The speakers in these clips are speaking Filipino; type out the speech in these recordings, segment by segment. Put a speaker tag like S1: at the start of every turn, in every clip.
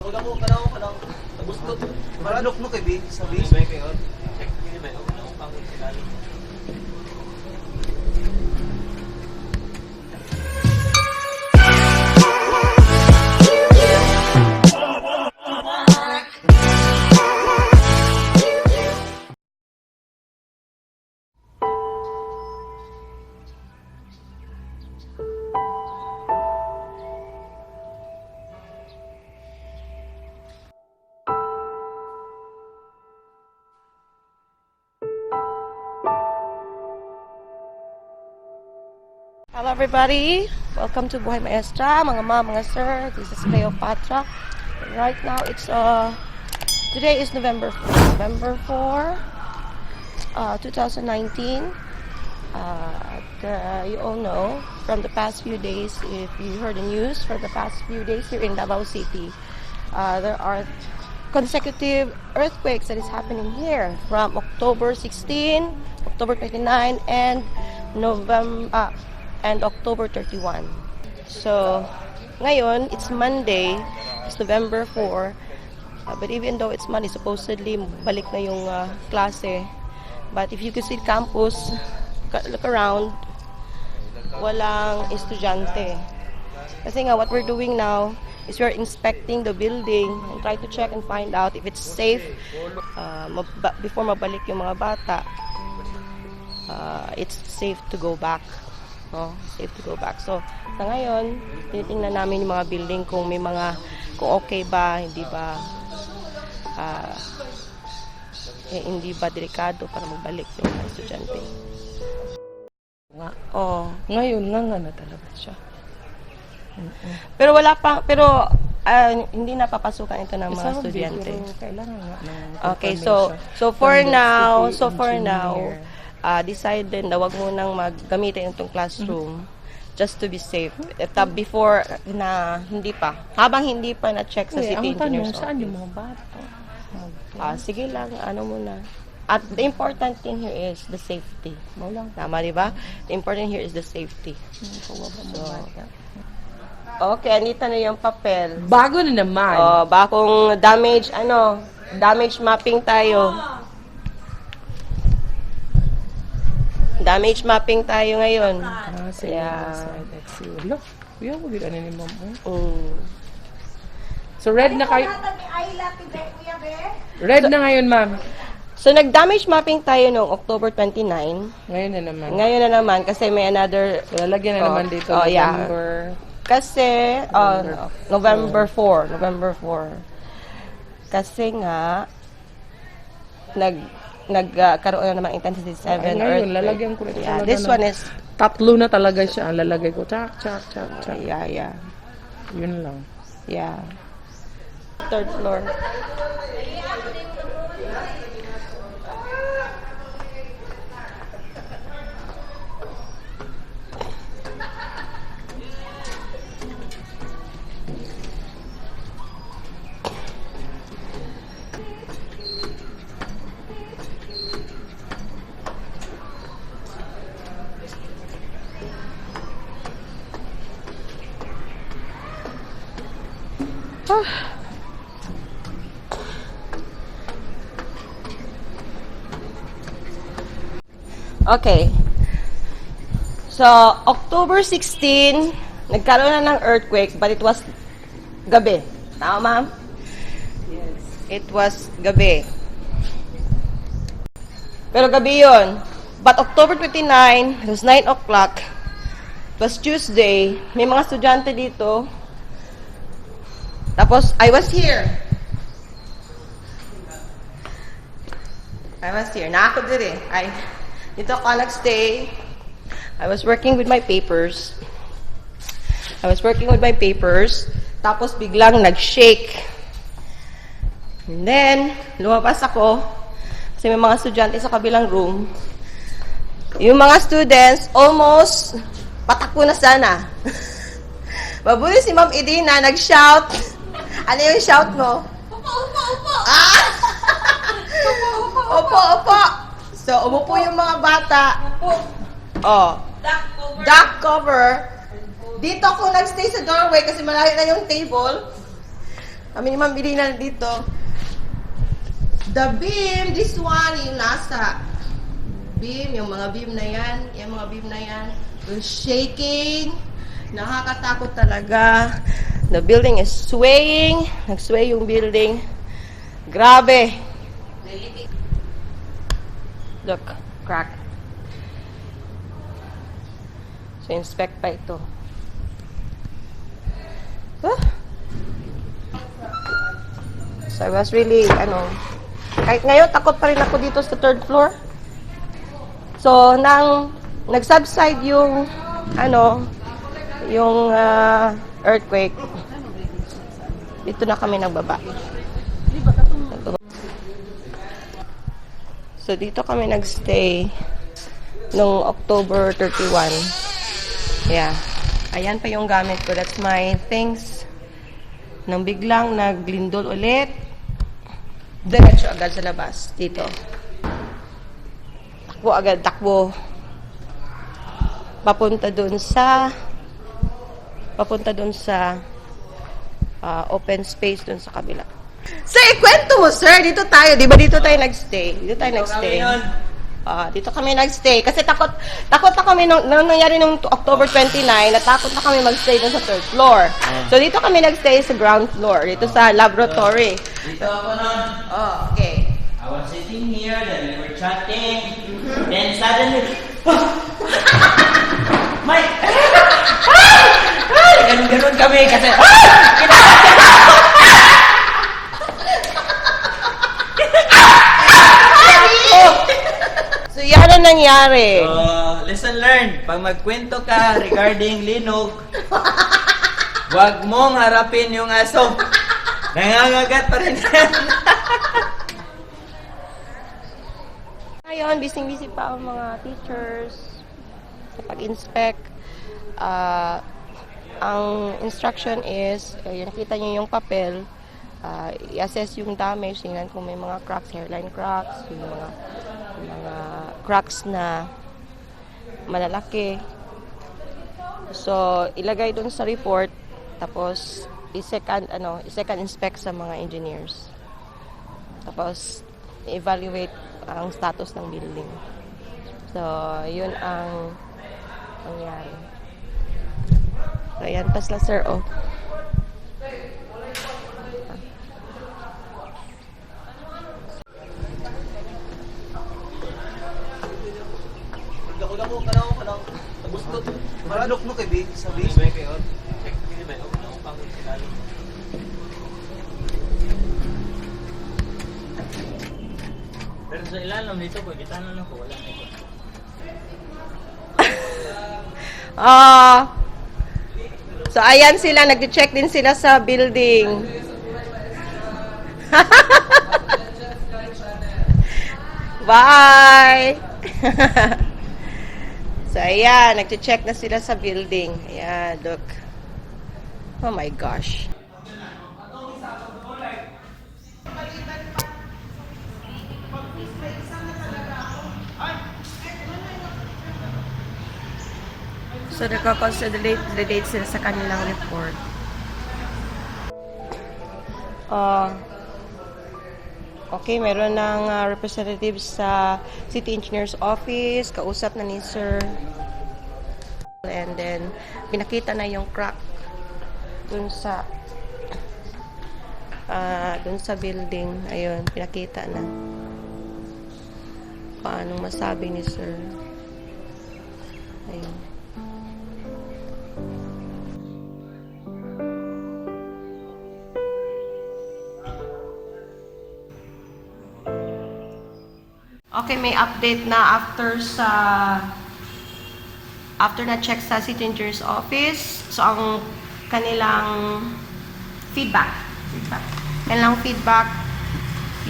S1: Wala ko, kanang nabustot. Maranok no kay Bin sa base. Check ini ba? Ako pang ilalim.
S2: Hello everybody, welcome to Buhay Maestra, mga ma'am, mga sir. This is Cleopatra. Right now it's today is November 4, 2019. You all know from the past few days, if you heard the news, for the past few days here in Davao City, there are consecutive earthquakes that is happening here from October 16, October 29, and October 31. So, ngayon, it's Monday, it's November 4, but even though it's Monday, supposedly balik na yung klase. But if you can see the campus, look around, walang estudyante. Kasi nga, what we're doing now is we're inspecting the building and try to check and find out if it's safe before mabalik yung mga bata. It's safe to go back. Safe to go back. So, sa ngayon, tinitingnan namin yung mga building kung okay ba, hindi ba delikado para magbalik yung mga estudyante.
S3: Ngayon nga na talaga siya.
S2: Pero hindi na papasukan ito ng mga estudyante.
S3: Kailangan nga
S2: Okay, so for now, decide din na wag mo nang maggamitin itong classroom just to be safe. Before na habang hindi pa na-check sa city engineers office.
S3: Saan yung mga bata?
S2: Sige lang, muna. At the important thing here is the safety. Tama, di ba? The important here is the safety. Okay, andito na yung papel.
S3: Bago na naman.
S2: Bagong damage mapping tayo. Damage mapping tayo ngayon.
S3: Look, kuya, huwag yun ni ma'am. So, red na kayo. Red na ngayon, ma'am.
S2: So, nag-damage mapping tayo noong October 29.
S3: Ngayon na naman.
S2: Kasi may another...
S3: Lalagyan na naman dito. November.
S2: Kasi, November 4. Kasi nga, nagkaroon na naman intensity 7
S3: ngayon, lalagyan ko ito.
S2: This one is...
S3: Tatlo na talaga siya. Ang lalagay ko. Chak.
S2: Yeah.
S3: Yun lang.
S2: Yeah. Third floor. Okay. So, October 16, nagkaroon na ng earthquake, but it was gabi. Tama, ma'am?
S3: Yes.
S2: It was gabi. Pero gabi yun. But October 29, it was 9 o'clock. It was Tuesday. May mga estudyante dito. Tapos, I was here. Na ako diri. Dito ako nagstay. I was working with my papers. Tapos biglang nag-shake. And then, lumabas ako. Kasi may mga estudyante sa kabilang room. Yung mga students, almost patakbo na sana. Mabuti si Ma'am Edina, nag-shout. Ano yung shout mo? Opo! Opo! So, umupo yung mga bata. Duck cover. Dito ako nagstay sa doorway kasi malayo na yung table. Kami ni Ma'am Irina dito. The beam, this one, yung nasa beam, yung mga beam na yan, yung mga beam na yan, yung shaking, nakakatakot talaga. The building is swaying, nag-sway yung building. Grabe. Look, crack. So, inspect pa ito. Huh? So, I was really, kahit ngayon, takot pa rin ako dito sa third floor. So, nag-subside yung, earthquake, dito na kami nagbaba. So, dito kami nagstay nung October 31. Yeah. Ayan pa yung gamit ko. That's my things. Nang biglang naglindol ulit, diretso agad sa labas. Dito. Takbo. Papunta dun sa open space dun sa kabila. Sir, ikwento mo, sir. Dito tayo. Di ba dito tayo nagstay? Dito kami nagstay. Kasi takot na kami nung nangyari nung October 29, natakot na kami magstay dun sa third floor. So, dito kami nagstay sa ground floor. Dito sa laboratory.
S1: Dito ako nun.
S2: Oh, okay.
S1: I was sitting here, then we were chatting. Then suddenly, Mike! Ganun kami kasi,
S2: So, yan ang nangyari.
S1: lesson learned. Pag magkwento ka regarding linog, huwag mong harapin yung aso. Nangangagat pa rin yan.
S2: Ngayon, busy-busy pa ang mga teachers sa pag-inspect. Ang instruction is, nakita niyo yung papel, i-assess yung damage, tingnan kung may mga cracks, hairline cracks, yung mga cracks na malalaki. So, ilagay dun sa report, tapos i-second inspect sa mga engineers. Tapos, evaluate ang status ng building. So, yun ang nangyari. So, ayan, pas lang, sir, oh.
S1: Dako kanang nagustot. Maradok no kay big sa base. May kayo. Check ini may ako na pang sinali. Pero sa ilalim nito ko gitanan ako wala na ito.
S2: So, ayan sila, nag-check din sila sa building. Bye! So, ayan, nag-check na sila sa building. Ayan, look. Oh my gosh. So, nagko-consolidate sila sa kanilang report. Okay, meron ng representatives sa City Engineer's Office, kausap na ni Sir. And then, pinakita na yung crack dun sa building. Ayun, pinakita na. Paano masabi ni Sir? Ayun. Okay, may update na after na check sa City Engineer's Office. So, ang kanilang feedback,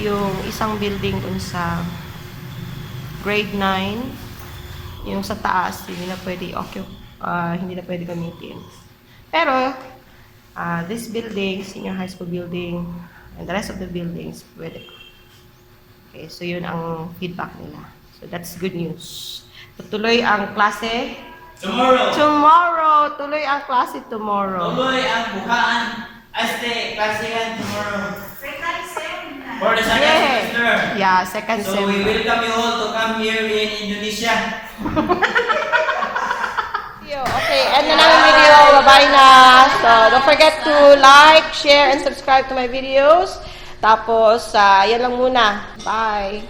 S2: yung isang building dun sa grade 9, yung sa taas, hindi na pwede gamitin. Pero, this building, senior high school building, and the rest of the buildings, pwede. Okay, so yun ang feedback nila. So that's good news. Tuloy ang klase
S1: Tomorrow.
S2: Tuloy ang klase tomorrow.
S1: Tuloy ang bukaan Aste, klasihan tomorrow. For the second semester.
S2: Yeah, second
S1: So
S2: sem.
S1: we welcome you all to come here in Indonesia.
S2: Okay, end na namin video. Bye-bye na. So, don't forget to like, share, and subscribe to my videos. Tapos, yan lang muna. Bye.